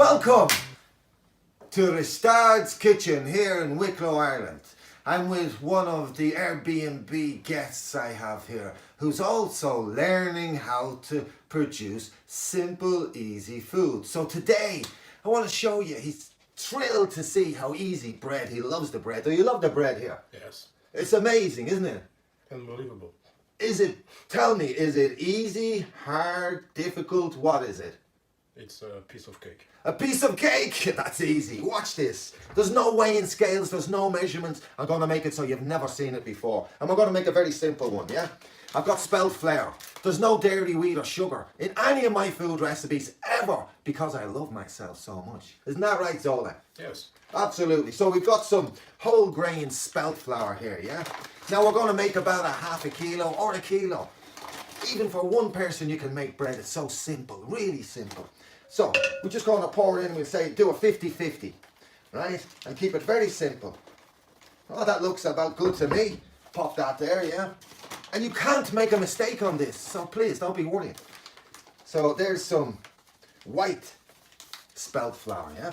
Welcome to Risteard's kitchen here in Wicklow, Ireland. I'm with one of the Airbnb guests I have here, who's also learning how to produce simple, easy food. So today, I want to show you, he's thrilled to see how easy bread, he loves the bread. Do you love the bread here? Yes. It's amazing, isn't it? Unbelievable. Tell me, is it easy, hard, difficult, what is it? It's a piece of cake. A piece of cake! That's easy. Watch this. There's no weighing scales, there's no measurements. I'm going to make it so you've never seen it before. And we're going to make a very simple one, yeah? I've got spelt flour. There's no dairy, wheat or sugar in any of my food recipes ever because I love myself so much. Isn't that right, Zola? Yes. Absolutely. So we've got some whole grain spelt flour here, yeah? Now we're going to make about half a kilo or a kilo. Even for one person you can make bread. It's so simple, really simple. So we're just going to pour it in, we'll say do a 50-50, right? And keep it very simple. Oh, that looks about good to me. Pop that there, yeah? And you can't make a mistake on this, so please don't be worried. So there's some white spelt flour, yeah?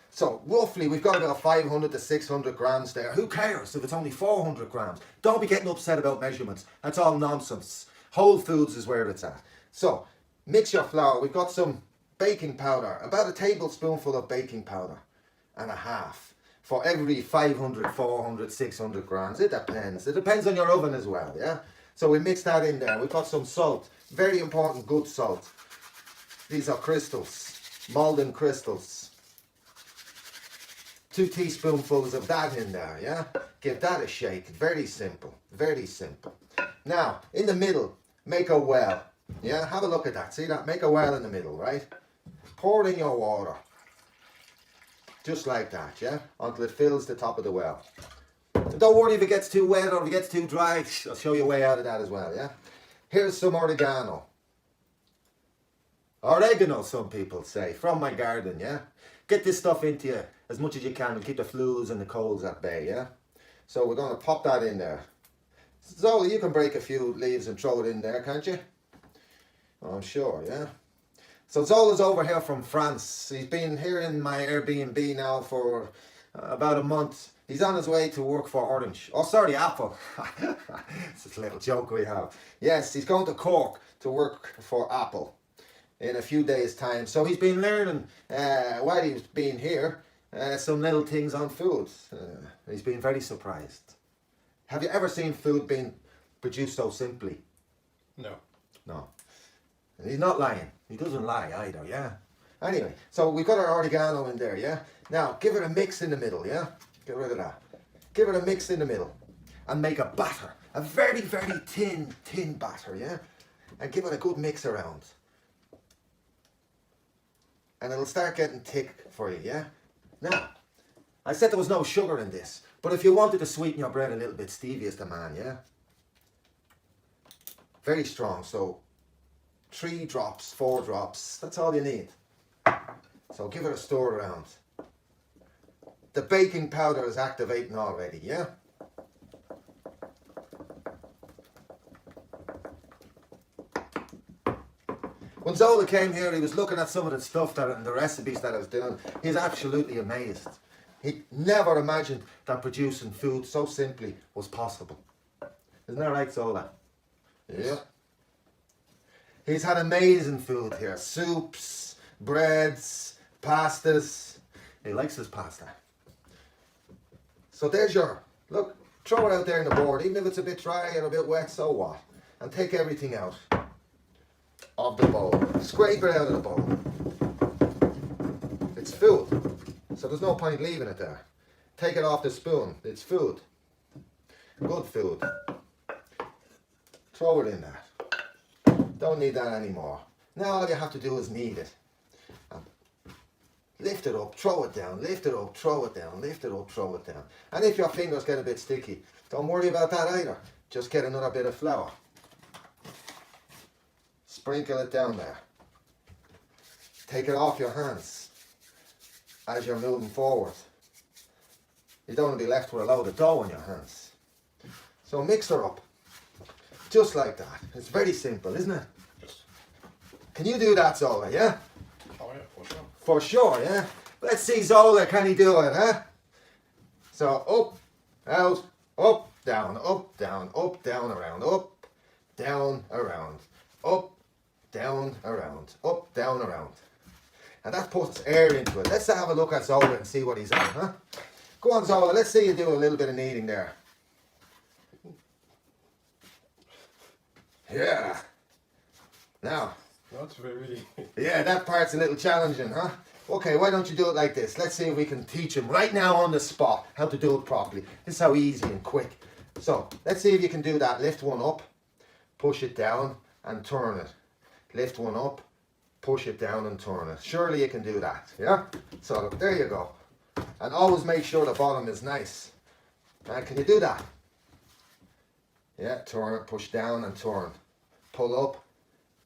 So roughly we've got about 500 to 600 grams there. Who cares if it's only 400 grams? Don't be getting upset about measurements. That's all nonsense. Whole Foods is where it's at. So mix your flour. We've got some baking powder, about a tablespoonful of baking powder and a half for every 500, 400, 600 grams. It depends. It depends on your oven as well, yeah? So we mix that in there. We've got some salt, very important, good salt. These are crystals, Malden crystals. 2 teaspoonfuls of that in there, yeah? Give that a shake. Very simple, very simple. Now, in the middle, make a well. Yeah, have a look at that. See that? Make a well in the middle, right? Pour in your water. Just like that, yeah? Until it fills the top of the well. And don't worry if it gets too wet or if it gets too dry. I'll show you a way out of that as well, yeah? Here's some oregano. Oregano, some people say, from my garden, yeah? Get this stuff into you as much as you can and keep the flus and the colds at bay, yeah? So we're going to pop that in there. Zola, you can break a few leaves and throw it in there, can't you? I'm sure, yeah? So Zola's over here from France. He's been here in my Airbnb now for about a month. He's on his way to work for Orange. Oh, sorry, Apple. It's just a little joke we have. Yes, he's going to Cork to work for Apple in a few days' time. So he's been learning, while he's been here, some little things on food. He's been very surprised. Have you ever seen food being produced so simply? No. No. And he's not lying. He doesn't lie either, yeah? Anyway, so we've got our oregano in there, yeah? Now, give it a mix in the middle, yeah? Get rid of that. Give it a mix in the middle. And make a batter. A very, very thin batter, yeah? And give it a good mix around. And it'll start getting thick for you, yeah? Now, I said there was no sugar in this. But if you wanted to sweeten your bread a little bit, stevia's the man, yeah? Very strong, so 3 drops, 4 drops, that's all you need. So give it a stir around. The baking powder is activating already, yeah? When Zola came here, he was looking at some of the stuff and the recipes that I was doing. He's absolutely amazed. He never imagined that producing food so simply was possible. Isn't that right, Zola? Yeah. He's had amazing food here. Soups, breads, pastas. He likes his pasta. So there's your, look, throw it out there in the board. Even if it's a bit dry or a bit wet, so what? And take everything out of the bowl. Scrape it out of the bowl. It's food, so there's no point leaving it there. Take it off the spoon. It's food. Good food. Throw it in there. Don't need that anymore. Now all you have to do is knead it. Lift it up, throw it down, lift it up, throw it down, lift it up, throw it down. And if your fingers get a bit sticky, don't worry about that either. Just get another bit of flour. Sprinkle it down there. Take it off your hands as you're moving forward. You don't want to be left with a load of dough on your hands. So mix her up. Just like that. It's very simple, isn't it? Yes. Can you do that, Zola, yeah? Oh yeah, for sure. For sure, yeah? Let's see Zola, can he do it, huh? So, up, out, up, down, around, up, down, around, up, down, around, up, down, around. And that puts air into it. Let's have a look at Zola and see what he's on, huh? Go on, Zola, let's see you do a little bit of kneading there. Yeah. Now. Not very. Yeah, that part's a little challenging, huh? Okay, why don't you do it like this? Let's see if we can teach him right now on the spot how to do it properly. This is how easy and quick. So, let's see if you can do that. Lift one up, push it down and turn it. Lift one up, push it down and turn it. Surely you can do that, yeah? So, look, there you go. And always make sure the bottom is nice. Can you do that? Yeah, turn it, push down and turn. Pull up,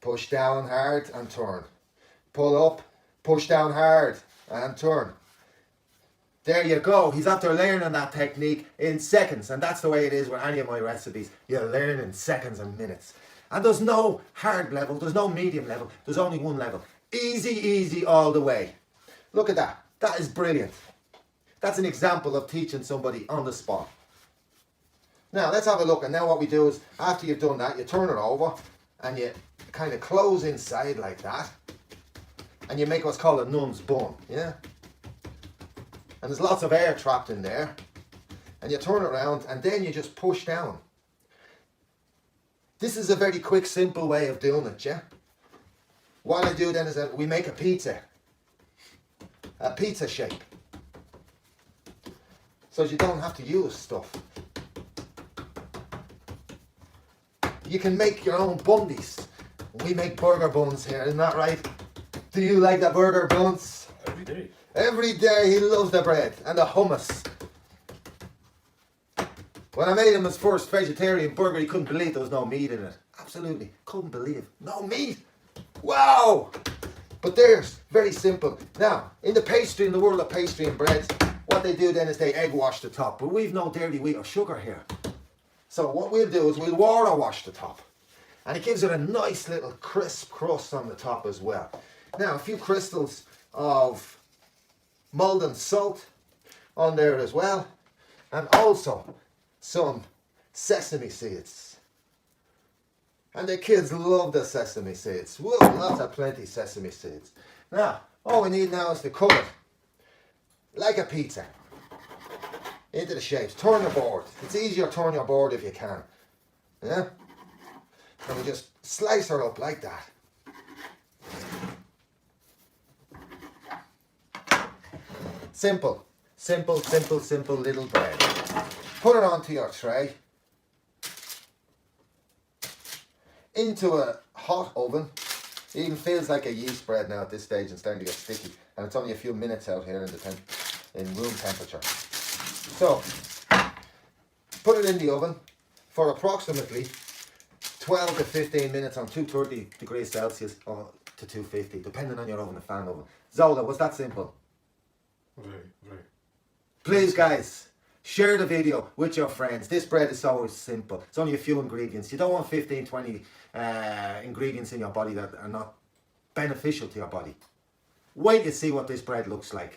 push down hard and turn. Pull up, push down hard and turn. There you go. He's after learning that technique in seconds, and that's the way it is with any of my recipes. You learn in seconds and minutes. And there's no hard level, there's no medium level, there's only one level. Easy, easy all the way. Look at that. That is brilliant. That's an example of teaching somebody on the spot. Now let's have a look, and now what we do is after you've done that, you turn it over and you kind of close inside like that, and you make what's called a nun's bun, yeah? And there's lots of air trapped in there, and you turn it around and then you just push down. This is a very quick, simple way of doing it, yeah? What I do then is that we make a pizza shape, so you don't have to use stuff. You can make your own bundies. We make burger buns here, isn't that right? Do you like the burger buns? Every day. Every day he loves the bread and the hummus. When I made him his first vegetarian burger, he couldn't believe there was no meat in it. Absolutely, couldn't believe. No meat. Wow! But there's very simple. Now, in the world of pastry and bread, what they do then is they egg wash the top. But we've no dairy, wheat or sugar here. So what we'll do is we'll water wash the top. And it gives it a nice little crisp crust on the top as well. Now, a few crystals of molten salt on there as well. And also some sesame seeds. And the kids love the sesame seeds. Whoa, lots of plenty sesame seeds. Now, all we need now is to cut it like a pizza into the shapes. Turn the board. It's easier to turn your board if you can. Yeah? And we just slice her up like that. Simple. Simple, simple, simple little bread. Put it onto your tray. Into a hot oven. It even feels like a yeast bread now at this stage and starting to get sticky. And it's only a few minutes out here in room temperature. So, put it in the oven for approximately 12 to 15 minutes on 230 degrees Celsius or to 250, depending on your oven, a fan oven. Zola, was that simple? Very, very. Please, guys, share the video with your friends. This bread is so simple. It's only a few ingredients. You don't want 15, 20 ingredients in your body that are not beneficial to your body. Wait to see what this bread looks like.